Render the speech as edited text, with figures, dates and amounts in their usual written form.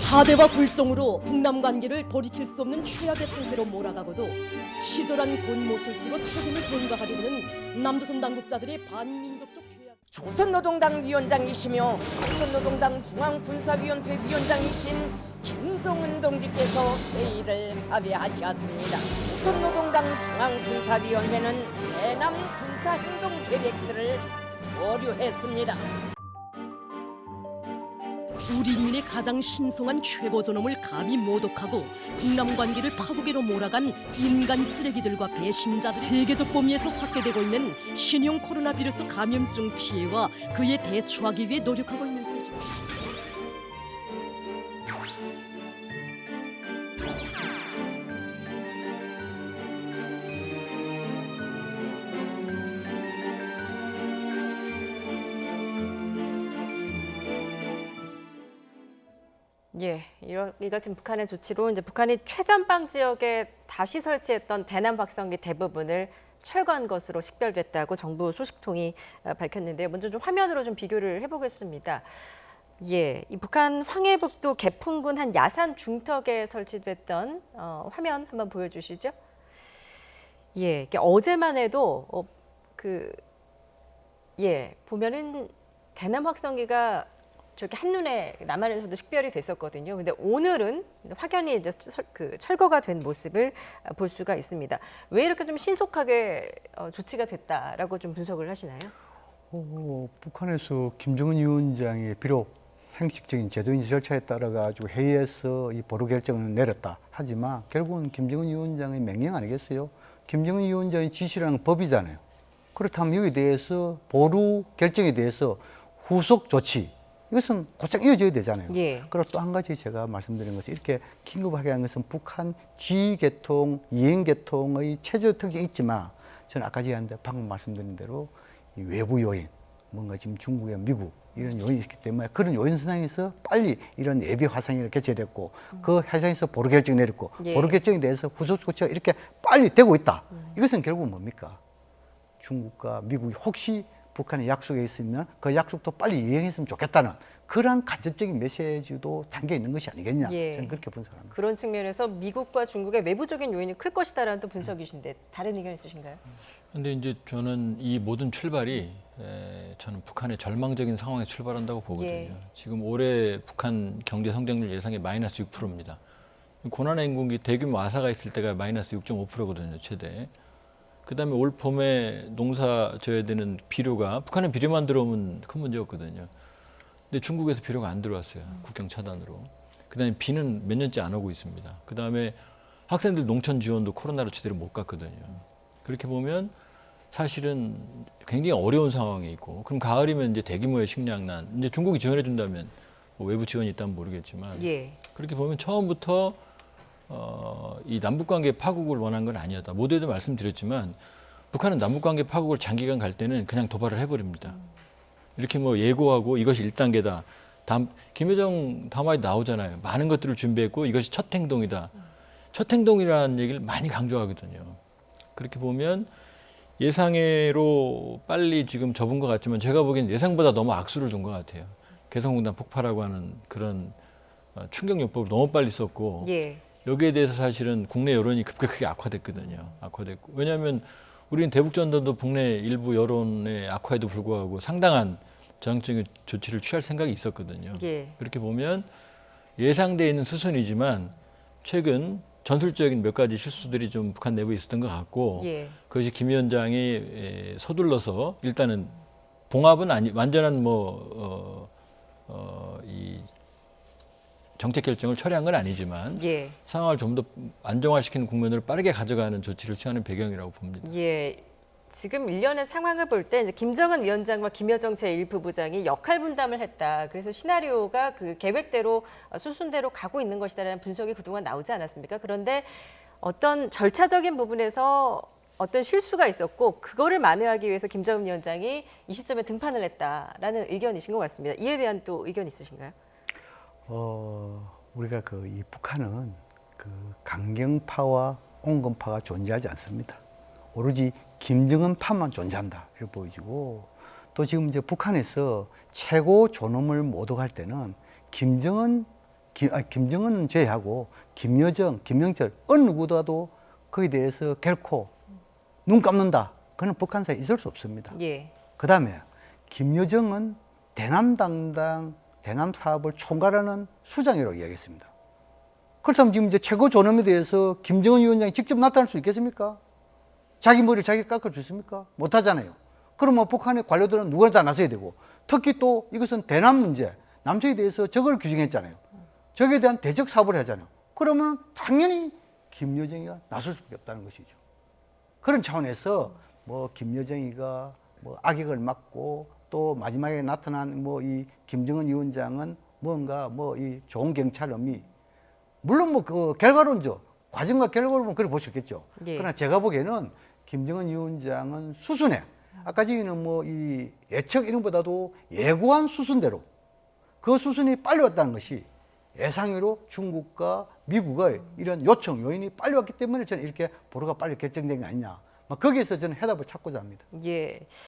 사대와 굴종으로 북남 관계를 돌이킬 수 없는 최악의 상태로 몰아가고도 치졸한 곤모술수로 책임을 전가하려는 남조선 당국자들의 반민족적 죄악. 조선노동당 위원장이시며 조선노동당 중앙군사위원회 위원장이신 김정은 동지께서 회의를 사회하셨습니다. 조선노동당 중앙군사위원회는 대남 군사행동 계획들을 보류했습니다. 우리 인민의 가장 신성한 최고 존엄을 감히 모독하고 북남 관계를 파국으로 몰아간 인간 쓰레기들과 배신자, 세계적 범위에서 확대되고 있는 신형 코로나 바이러스 감염증 피해와 그에 대처하기 위해 노력하고 있는 세죠. 예, 이 같은 북한의 조치로 이제 북한이 최전방 지역에 다시 설치했던 대남 확성기 대부분을 철거한 것으로 식별됐다고 정부 소식통이 밝혔는데요. 먼저 좀 화면으로 좀 비교를 해보겠습니다. 예, 이 북한 황해북도 개풍군 한 야산 중턱에 설치됐던 화면 한번 보여주시죠. 예, 이게 어제만 해도 보면은 대남 확성기가 저렇게 한눈에 남한에서도 식별이 됐었거든요. 근데 오늘은 확연히 이제 철거가 된 모습을 볼 수가 있습니다. 왜 이렇게 좀 신속하게 조치가 됐다라고 좀 분석을 하시나요? 북한에서 김정은 위원장이 비록 형식적인 제도인 절차에 따라 가지고 회의에서 이 보류 결정을 내렸다. 하지만 결국은 김정은 위원장의 명령 아니겠어요? 김정은 위원장의 지시라는 법이잖아요. 그렇다면 여기에 대해서 보류 결정에 대해서 후속 조치, 이것은 곧장 이어져야 되잖아요. 예. 그리고 또 한 가지 제가 말씀드린 것은 이렇게 긴급하게 한 것은 북한 지휘계통, 이행계통의 체제적 특징이 있지만 저는 아까 얘기했는데 방금 말씀드린 대로 이 외부 요인, 뭔가 지금 중국이나 미국 이런 요인이 있기 때문에 그런 요인 상황에서 빨리 이런 예비 화상이 개최됐고 그 화상에서 보류 결정이 내렸고 예. 보류 결정에 대해서 후속 조치가 이렇게 빨리 되고 있다. 이것은 결국 뭡니까? 중국과 미국이 혹시 북한의 약속에 있으면 그 약속도 빨리 이행했으면 좋겠다는 그러한 간접적인 메시지도 담겨 있는 것이 아니겠냐. 예. 저는 그렇게 분석합니다. 그런 측면에서 미국과 중국의 외부적인 요인이 클 것이다라는 또 분석이신데 다른 의견 있으신가요? 근데 이제 저는 이 모든 출발이 저는 북한의 절망적인 상황에 출발한다고 보거든요. 예. 지금 올해 북한 경제 성장률 예상이 마이너스 6%입니다. 고난의 인공기 대규모 아사가 있을 때가 마이너스 6.5%거든요, 최대. 그다음에 올 봄에 농사 져야 되는 비료가 북한은 비료만 들어오면 큰 문제였거든요. 근데 중국에서 비료가 안 들어왔어요. 국경 차단으로. 그다음에 비는 몇 년째 안 오고 있습니다. 그다음에 학생들 농촌 지원도 코로나로 제대로 못 갔거든요. 그렇게 보면 사실은 굉장히 어려운 상황에 있고, 그럼 가을이면 이제 대규모의 식량난, 이제 중국이 지원해 준다면 뭐 외부 지원이 있다면 모르겠지만 예. 그렇게 보면 처음부터 이 남북관계 파국을 원한 건 아니었다. 모두에도 말씀드렸지만 북한은 남북관계 파국을 장기간 갈 때는 그냥 도발을 해버립니다. 이렇게 뭐 예고하고 이것이 1단계다. 김여정 담화에 나오잖아요. 많은 것들을 준비했고 이것이 첫 행동이다. 첫 행동이라는 얘기를 많이 강조하거든요. 그렇게 보면 예상외로 빨리 지금 접은 것 같지만 제가 보기엔 예상보다 너무 악수를 둔 것 같아요. 개성공단 폭파라고 하는 그런 충격요법을 너무 빨리 썼고 예. 여기에 대해서 사실은 국내 여론이 급격하게 악화됐거든요. 악화됐고. 왜냐하면 우리는 대북전단도 국내 일부 여론의 악화에도 불구하고 상당한 저항적인 조치를 취할 생각이 있었거든요. 예. 그렇게 보면 예상되어 있는 수순이지만 최근 전술적인 몇 가지 실수들이 좀 북한 내부에 있었던 것 같고 예. 그것이 김 위원장이 서둘러서 일단은 봉합은 완전한 이 정책 결정을 처리한 건 아니지만 예. 상황을 좀 더 안정화시키는 국면으로 빠르게 가져가는 조치를 취하는 배경이라고 봅니다. 예. 지금 일련의 상황을 볼 때 이제 김정은 위원장과 김여정 제1부부장이 역할 분담을 했다. 그래서 시나리오가 그 계획대로 수순대로 가고 있는 것이다라는 분석이 그동안 나오지 않았습니까? 그런데 어떤 절차적인 부분에서 어떤 실수가 있었고 그거를 만회하기 위해서 김정은 위원장이 이 시점에 등판을 했다라는 의견이신 것 같습니다. 이에 대한 또 의견 있으신가요? 우리가 이 북한은 강경파와 온건파가 존재하지 않습니다. 오로지 김정은파만 존재한다 이렇게 보여지고 또 지금 이제 북한에서 최고 존엄을 모독할 때는 김정은 김정은은 제외하고 김여정, 김영철 어느 누구도 거기에 대해서 결코 눈 감는다. 그는 북한사에 있을 수 없습니다. 예. 그다음에 김여정은 대남당당 대남 사업을 총괄하는 수장이라고 이야기했습니다. 그렇다면 지금 이제 최고 존엄에 대해서 김정은 위원장이 직접 나타날 수 있겠습니까? 자기 머리를 자기 깎아 주십니까? 못 하잖아요. 그러면 북한의 관료들은 누가 다 나서야 되고, 특히 또 이것은 대남 문제, 남쪽에 대해서 적을 규정했잖아요. 적에 대한 대적 사업을 하잖아요. 그러면 당연히 김여정이가 나설 수밖에 없다는 것이죠. 그런 차원에서 뭐 김여정이가 뭐 악역을 맡고 또 마지막에 나타난 뭐 이 김정은 위원장은 뭔가 뭐 이 좋은 경찰음이 물론 뭐 그 결과론죠. 과정과 결과를 보면 그래 보셨겠죠. 예. 그러나 제가 보기에는 김정은 위원장은 수순에 아까 전에는 뭐 이 예측 이런 보다도 예고한 수순대로 그 수순이 빨리 왔다는 것이 예상외로 중국과 미국의 이런 요청 요인이 빨리 왔기 때문에 저는 이렇게 보루가 빨리 결정된 게 아니냐. 거기에서 저는 해답을 찾고자 합니다. 예.